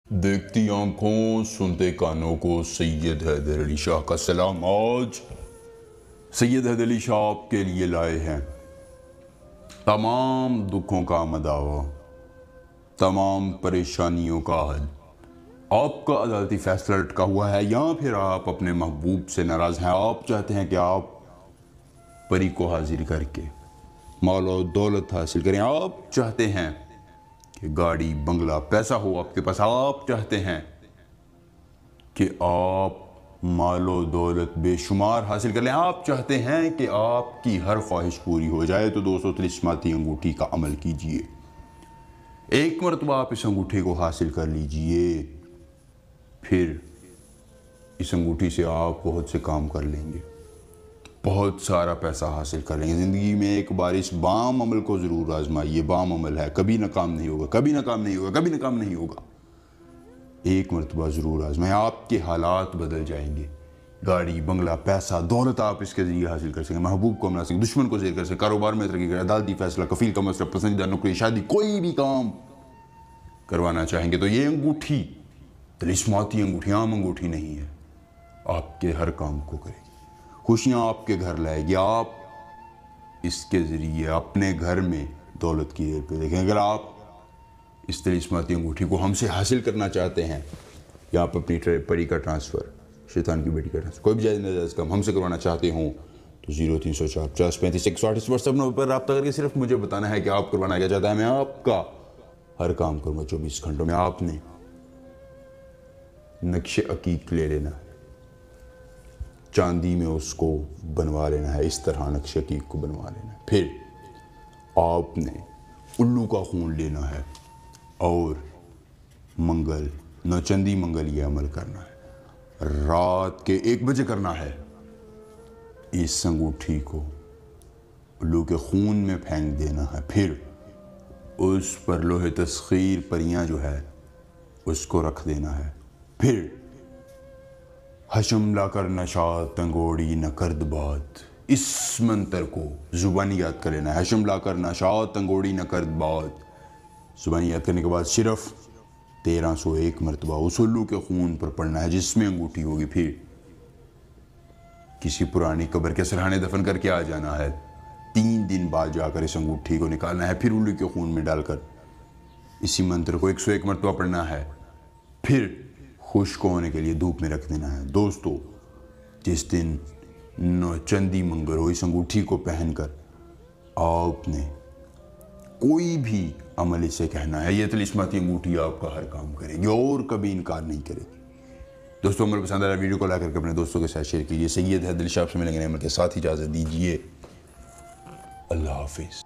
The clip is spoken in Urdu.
دیکھتی آنکھوں سنتے کانوں کو سید حیدر علی شاہ کا سلام۔ آج سید حیدر علی شاہ آپ کے لیے لائے ہیں تمام دکھوں کا مداوا، تمام پریشانیوں کا حل۔ آپ کا عدالتی فیصلہ لٹکا ہوا ہے یا پھر آپ اپنے محبوب سے ناراض ہیں۔ آپ چاہتے ہیں کہ آپ پری کو حاضر کر کے مال و دولت حاصل کریں۔ آپ چاہتے ہیں کہ گاڑی بنگلہ پیسہ ہو آپ کے پاس۔ آپ چاہتے ہیں کہ آپ مال و دولت بے شمار حاصل کر لیں۔ آپ چاہتے ہیں کہ آپ کی ہر خواہش پوری ہو جائے تو دوستو طلسماتی انگوٹھی کا عمل کیجئے۔ ایک مرتبہ آپ اس انگوٹھی کو حاصل کر لیجئے، پھر اس انگوٹھی سے آپ بہت سے کام کر لیں گے، بہت سارا پیسہ حاصل کر لیں گے۔ زندگی میں ایک بار اس بام عمل کو ضرور آزمائیے۔ بام عمل ہے، کبھی ناکام نہیں ہوگا، کبھی ناکام نہیں ہوگا، کبھی ناکام نہیں ہوگا۔ ایک مرتبہ ضرور آزمائیں، آپ کے حالات بدل جائیں گے۔ گاڑی بنگلہ پیسہ دولت آپ اس کے ذریعے حاصل کر سکیں، محبوب کو منا سکیں، دشمن کو زیر کر سکیں، کاروبار میں ترقی کریں، عدالتی فیصلہ، کفیل کا مسئلہ، پسندیدہ نوکری، شادی، کوئی بھی کام کروانا چاہیں گے تو یہ انگوٹھی طلسماتی انگوٹھی عام انگوٹھی نہیں ہے، آپ کے ہر کام کو کرے گی، خوشیاں آپ کے گھر لائے گی۔ آپ اس کے ذریعے اپنے گھر میں دولت کی ایر پہ دیکھیں۔ اگر آپ اس طلسماتی انگوٹھی کو ہم سے حاصل کرنا چاہتے ہیں یا آپ اپنی پری کا ٹرانسفر، شیطان کی بیٹی کا ٹرانسفر، کوئی بھی جائز ناجائز کام ہم سے کروانا چاہتے ہوں تو 03045035 وٹسپ نمبر پر رابطہ کر کے صرف مجھے بتانا ہے کہ آپ کروانا کیا چاہتا ہے، میں آپ کا ہر کام کروں گا 24 گھنٹوں میں۔ آپ نے نقش عقیق لے لینا ہے، چاندی میں اس کو بنوا لینا ہے، اس طرح نقش عقیق کو بنوا لینا ہے۔ پھر آپ نے الو کا خون لینا ہے اور منگل نوچندی منگل یہ عمل کرنا ہے، رات کے 1 بجے کرنا ہے۔ اس انگوٹھی کو الو کے خون میں پھینک دینا ہے، پھر اس پر لوح تسخیر پریاں جو ہے اس کو رکھ دینا ہے۔ پھر حشم لا کر نشاط تنگوڑی نہ کرد بات، اس منتر کو زبانی یاد کر لینا ہے۔ حشم لا کر نشاط تنگوڑی نہ کرد بات، زبانی یاد کرنے کے بعد صرف 1301 مرتبہ اس الو کے خون پر پڑھنا ہے جس میں انگوٹھی ہوگی۔ پھر کسی پرانی قبر کے سرحانے دفن کر کے آ جانا ہے، 3 دن بعد جا کر اس انگوٹھی کو نکالنا ہے، پھر الو کے خون میں ڈال کر اسی منتر کو 101 مرتبہ پڑھنا ہے، پھر خشک ہونے کے لیے دھوپ میں رکھ دینا ہے۔ دوستو جس دن نوچندی منگل ہو، اس انگوٹھی کو پہن کر آپ نے کوئی بھی عمل اسے کہنا ہے، یہ طلسماتی انگوٹھی آپ کا ہر کام کرے گی اور کبھی انکار نہیں کرے گی۔ دوستو عمل پسند آ رہا ویڈیو کو لائک کر کے اپنے دوستوں کے ساتھ شیئر کیجئے۔ سید حیدر علی شاہ سے ملیں گے نئے عمل کے ساتھ، اجازت دیجئے، اللہ حافظ۔